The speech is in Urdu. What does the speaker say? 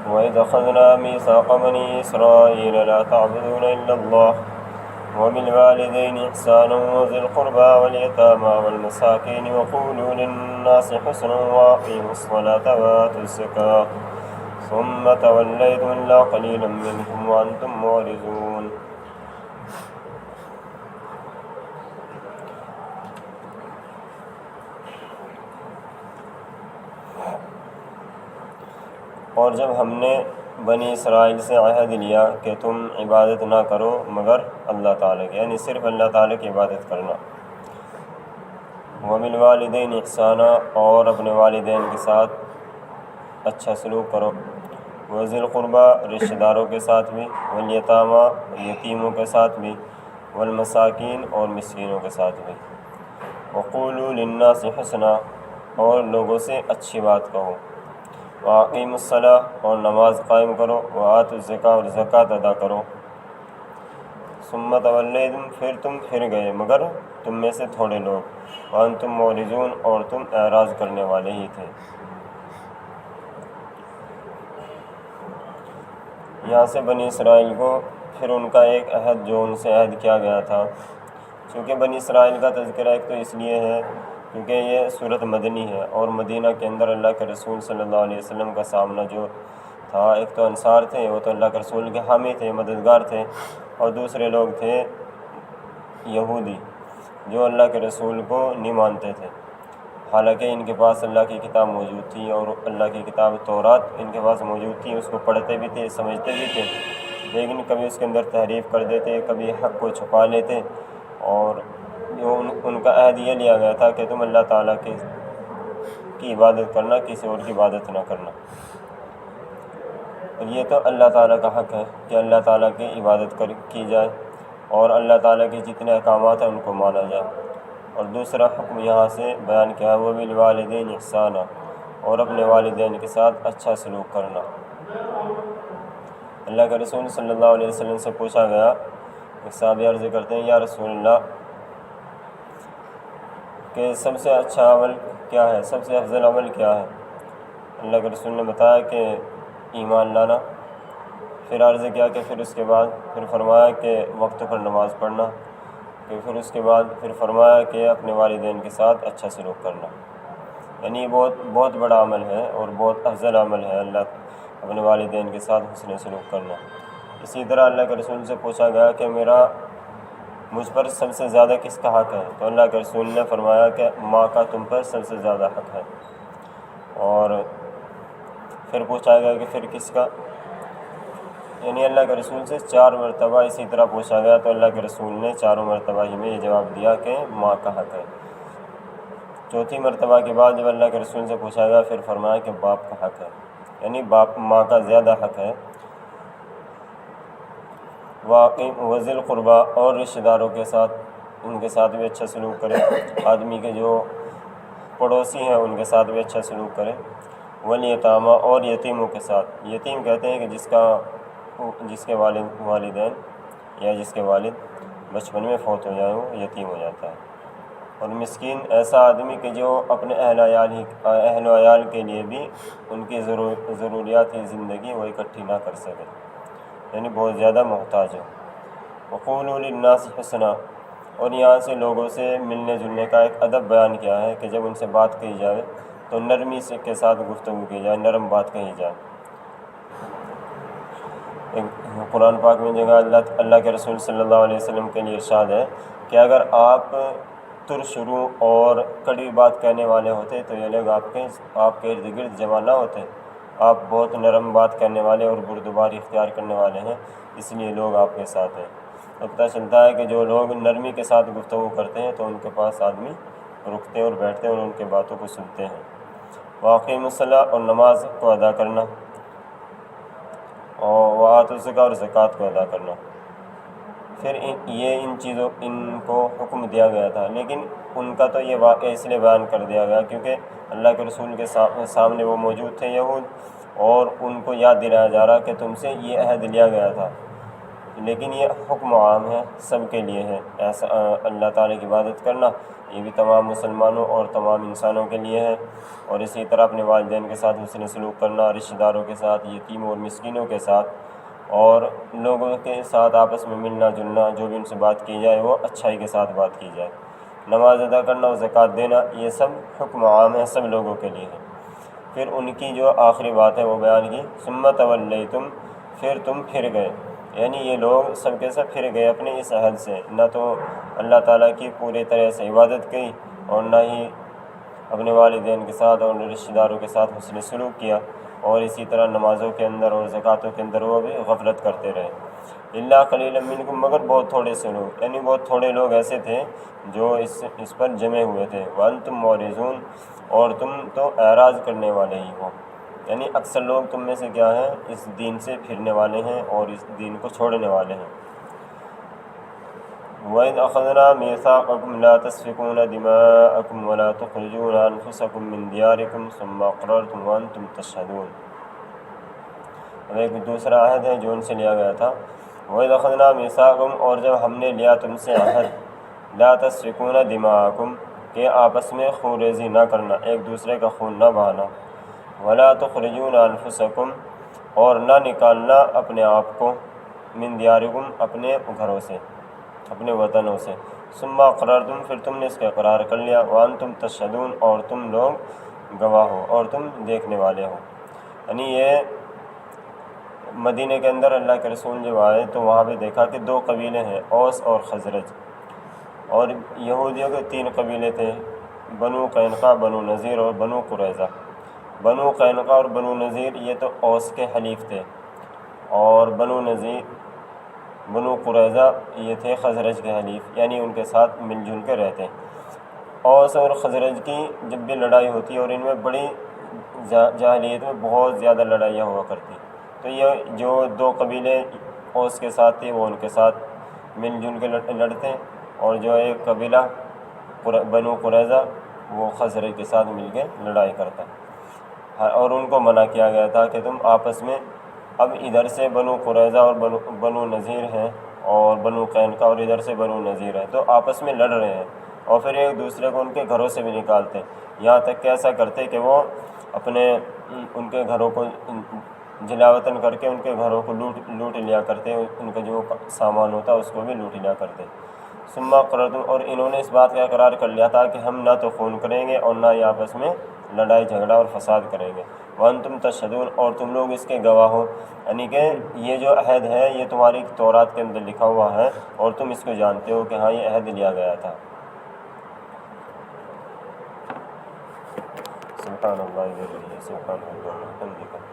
وَإِذْ أَخَذْنَا مِيثَاقَ بَنِي إِسْرَائِيلَ لَا تَعْبُدُونَ إِلَّا اللَّهَ وَبِالْوَالِدَيْنِ إِحْسَانًا وَذِي الْقُرْبَى وَالْيَتَامَى وَالْمَسَاكِينِ وَقُولُوا لِلنَّاسِ حُسْنًا وَأَقِيمُوا الصَّلَاةَ وَآتُوا الزَّكَاةَ ثُمَّ تَوَلَّيْتُمْ إِلَّا قَلِيلًا مِّنكُمْ وَأَنتُم مُّعْرِضُونَ۔ اور جب ہم نے بنی اسرائیل سے عہد لیا کہ تم عبادت نہ کرو مگر اللہ تعالیٰ کی، یعنی صرف اللہ تعالیٰ کی عبادت کرنا، وبالوالدین احسانہ، اور اپنے والدین کے ساتھ اچھا سلوک کرو، وذی القربیٰ، رشتہ داروں کے ساتھ بھی، والیتامہ، یتیموں کے ساتھ بھی، والمساکین، اور مسکینوں کے ساتھ بھی، وقولوا للناس حسنا، اور لوگوں سے اچھی بات کہو، وَأَقِیمُوا الصَّلَاةَ، اور نماز قائم کرو، وَآتُوا الزَّکَاةَ، اور زکوٰۃ ادا کرو، ثُمَّ تَوَلَّیْتُمْ، پھر تم پھر گئے مگر تم میں سے تھوڑے لوگ، وَأَنْتُمْ مُعْرِضُونَ، اور تم اعراض کرنے والے ہی تھے۔ یہاں سے بنی اسرائیل کو پھر ان کا ایک عہد جو ان سے عہد کیا گیا تھا، چونکہ بنی اسرائیل کا تذکرہ ایک تو اس لیے ہے کیونکہ یہ صورت مدنی ہے، اور مدینہ کے اندر اللہ کے رسول صلی اللہ علیہ وسلم کا سامنا جو تھا، ایک تو انصار تھے، وہ تو اللہ کے رسول کے حامی تھے، مددگار تھے، اور دوسرے لوگ تھے یہودی جو اللہ کے رسول کو نہیں مانتے تھے، حالانکہ ان کے پاس اللہ کی کتاب موجود تھی، اور اللہ کی کتاب تورات ان کے پاس موجود تھی، اس کو پڑھتے بھی تھے، سمجھتے بھی تھے، لیکن کبھی اس کے اندر تحریف کر دیتے، کبھی حق کو چھپا لیتے، اور جو ان کا عہد یہ لیا گیا تھا کہ تم اللہ تعالیٰ کی عبادت کرنا، کسی اور کی عبادت نہ کرنا۔ اور یہ تو اللہ تعالیٰ کا حق ہے کہ اللہ تعالیٰ کی عبادت کی جائے، اور اللہ تعالیٰ کے جتنے احکامات ہیں ان کو مانا جائے۔ اور دوسرا حکم یہاں سے بیان کیا ہے، وَبِالْوَالِدَيْنِ احسانًا، اور اپنے والدین کے ساتھ اچھا سلوک کرنا۔ اللہ کے رسول صلی اللہ علیہ وسلم سے پوچھا گیا، ایک صحابی عرض کرتے ہیں، یا رسول اللہ کہ سب سے اچھا عمل کیا ہے، سب سے افضل عمل کیا ہے؟ اللہ کے رسول نے بتایا کہ ایمان لانا۔ پھر عرض کیا کہ پھر اس کے بعد پھر فرمایا کہ وقت پر نماز پڑھنا، کہ پھر اس کے بعد پھر فرمایا کہ اپنے والدین کے ساتھ اچھا سلوک کرنا۔ یعنی بہت بڑا عمل ہے اور بہت افضل عمل ہے اپنے والدین کے ساتھ حسن سلوک کرنا۔ اسی طرح اللہ کے رسول سے پوچھا گیا کہ مجھ پر سب سے زیادہ کس کا حق ہے؟ تو اللہ کے رسول نے فرمایا کہ ماں کا تم پر سب سے زیادہ حق ہے۔ اور پھر پوچھا گیا کہ پھر کس کا؟ یعنی اللہ کے رسول سے 4 مرتبہ اسی طرح پوچھا گیا، تو اللہ کے رسول نے 4 مرتبہ ہی میں یہ جواب دیا کہ ماں کا حق ہے۔ چوتھی مرتبہ کے بعد جب اللہ کے رسول سے پوچھا گیا، پھر فرمایا کہ باپ کا حق ہے، یعنی ماں کا زیادہ حق ہے۔ وذی القربیٰ، اور رشتہ داروں کے ساتھ ان کے ساتھ بھی اچھا سلوک کرے، آدمی کے جو پڑوسی ہیں ان کے ساتھ بھی اچھا سلوک کرے، والیتامہ، اور یتیموں کے ساتھ۔ یتیم کہتے ہیں کہ جس کے والدین یا جس کے والد بچپن میں فوت ہو جائیں وہ یتیم ہو جاتا ہے۔ اور مسکین ایسا آدمی کہ جو اپنے اہل و عیال کے لیے بھی ان کی ضروریات زندگی وہ اکٹھی نہ کر سکے، یعنی بہت زیادہ محتاج ہو۔ وقولوا للناس حسنا، اور یہاں سے لوگوں سے ملنے جلنے کا ایک ادب بیان کیا ہے کہ جب ان سے بات کہی جائے تو نرمی سے کے ساتھ گفتگو کی جائے، نرم بات کہی جائے۔ قرآن پاک میں جگہ اللہ کے رسول صلی اللہ علیہ وسلم کے لیے ارشاد ہے کہ اگر آپ ترشروع اور کڑوی بات کہنے والے ہوتے تو یہ لوگ آپ کے ارد گرد جمع نہ ہوتے۔ آپ بہت نرم بات کرنے والے اور بردباری اختیار کرنے والے ہیں، اس لیے لوگ آپ کے ساتھ ہیں۔ تو پتہ چلتا ہے کہ جو لوگ نرمی کے ساتھ گفتگو کرتے ہیں تو ان کے پاس آدمی رکتے اور بیٹھتے ہیں اور ان کے باتوں کو سنتے ہیں۔ وَأَقِیمُوا الصَّلَاةَ، اور نماز کو ادا کرنا، اور وَآتُوا الزَّکَاةَ، اور زکوٰۃ کو ادا کرنا۔ پھر ان چیزوں کو حکم دیا گیا تھا، لیکن ان کا تو یہ واقعہ اس لیے بیان کر دیا گیا کیونکہ اللہ کے رسول کے سامنے وہ موجود تھے یہود، اور ان کو یاد دلایا جا رہا کہ تم سے یہ عہد لیا گیا تھا لیکن یہ حکم عام ہے، سب کے لیے ہے، ایسا اللہ تعالیٰ کی عبادت کرنا یہ بھی تمام مسلمانوں اور تمام انسانوں کے لیے ہے، اور اسی طرح اپنے والدین کے ساتھ حسن سلوک کرنا، رشتہ داروں کے ساتھ، یتیم اور مسکینوں کے ساتھ، اور لوگوں کے ساتھ آپس میں ملنا جلنا، جو بھی ان سے بات کی جائے وہ اچھائی کے ساتھ بات کی جائے، نماز ادا کرنا اور زکوٰۃ دینا یہ سب حکم عام ہے، سب لوگوں کے لیے ہے۔ پھر ان کی جو آخری بات ہے وہ بیان کی، ثم تولیتم، پھر تم پھر گئے، یعنی یہ لوگ سب کے سب پھر گئے اپنے اس عہد سے، نہ تو اللہ تعالیٰ کی پورے طرح سے عبادت کی اور نہ ہی اپنے والدین کے ساتھ اور رشتہ داروں کے ساتھ حسن سلوک کیا، اور اسی طرح نمازوں کے اندر اور زکوٰۃوں کے اندر وہ بھی غفلت کرتے رہے۔ الا قلیلا منکم، مگر بہت تھوڑے سے لوگ، یعنی بہت تھوڑے لوگ ایسے تھے جو اس پر جمع ہوئے تھے، وانتم معرضون، اور تم تو اعراض کرنے والے ہی ہو، یعنی اکثر لوگ تم میں سے کیا ہیں، اس دین سے پھرنے والے ہیں اور اس دین کو چھوڑنے والے ہیں۔ وَإِذْ أَخَذْنَا مِيثَاقَكُمْ لَا تَسْفِكُونَ دِمَاءَكُمْ وَلَا تُخْرِجُونَ أَنفُسَكُم مِّن دِيَارِكُمْ ثُمَّ أَقْرَرْتُمْ وَأَنتُمْ تَشْهَدُونَ۔ اب ایک دوسرا عہد ہے جو ان سے لیا گیا تھا، وَإِذْ أَخَذْنَا مِيثَاقَكُمْ، اور جب ہم نے لیا تم سے عہد، لَا تَسْفِكُونَ دِمَاءَكُمْ، کہ آپس میں خون ریزی نہ کرنا، ایک دوسرے کا خون نہ بہانا، وَلَا تُخْرِجُونَ أَنفُسَكُمْ، اور نہ نکالنا اپنے آپ کو، مِن دیارکم، اپنے گھروں سے، اپنے وطنوں سے، ثم اقررتم، پھر تم نے اس کا اقرار کر لیا، وانتم تشہدون، اور تم لوگ گواہ ہو اور تم دیکھنے والے ہو۔ یعنی یہ مدینہ کے اندر اللہ کے رسول جب آئے تو وہاں پہ دیکھا کہ دو قبیلے ہیں، اوس اور خزرج، اور یہودیوں کے 3 قبیلے تھے، بنو قینقاع، بنو نذیر اور بنو قریظہ۔ بنو قینقاع اور بنو نذیر یہ تو اوس کے حلیف تھے، اور بنو قریظہ یہ تھے خزرج کے حلیف، یعنی ان کے ساتھ مل جل کے رہتے۔ اوس اور خزرج کی جب بھی لڑائی ہوتی اور ان میں بڑی جاہلیت میں بہت زیادہ لڑائیاں ہوا کرتی، تو یہ جو 2 قبیلے اوس کے ساتھ تھے وہ ان کے ساتھ مل جل کے لڑتے، اور جو ایک قبیلہ بنو قریظہ وہ خزرج کے ساتھ مل کے لڑائی کرتا، اور ان کو منع کیا گیا تھا کہ تم آپس میں، اب ادھر سے بنو قریظہ اور بنو نذیر ہیں اور بنو قینقاع اور ادھر سے بنو نذیر ہے، تو آپس میں لڑ رہے ہیں، اور پھر ایک دوسرے کو ان کے گھروں سے بھی نکالتے، یہاں تک کہ ایسا کرتے کہ وہ اپنے ان کے گھروں کو جلاوطن کر کے ان کے گھروں کو لوٹ لیا کرتے، ان کا جو سامان ہوتا اس کو بھی لوٹ لیا کرتے۔ ثم اقررتم، اور انہوں نے اس بات کا اقرار کر لیا تھا کہ ہم نہ تو خون کریں گے اور نہ ہی آپس میں لڑائی جھگڑا اور فساد کریں گے، وانتم تشہدون، اور تم لوگ اس کے گواہ ہو، یعنی کہ یہ جو عہد ہے یہ تمہاری تورات کے اندر لکھا ہوا ہے اور تم اس کو جانتے ہو کہ ہاں یہ عہد لیا گیا تھا۔ سبحان اللہ، سبحان اللہ،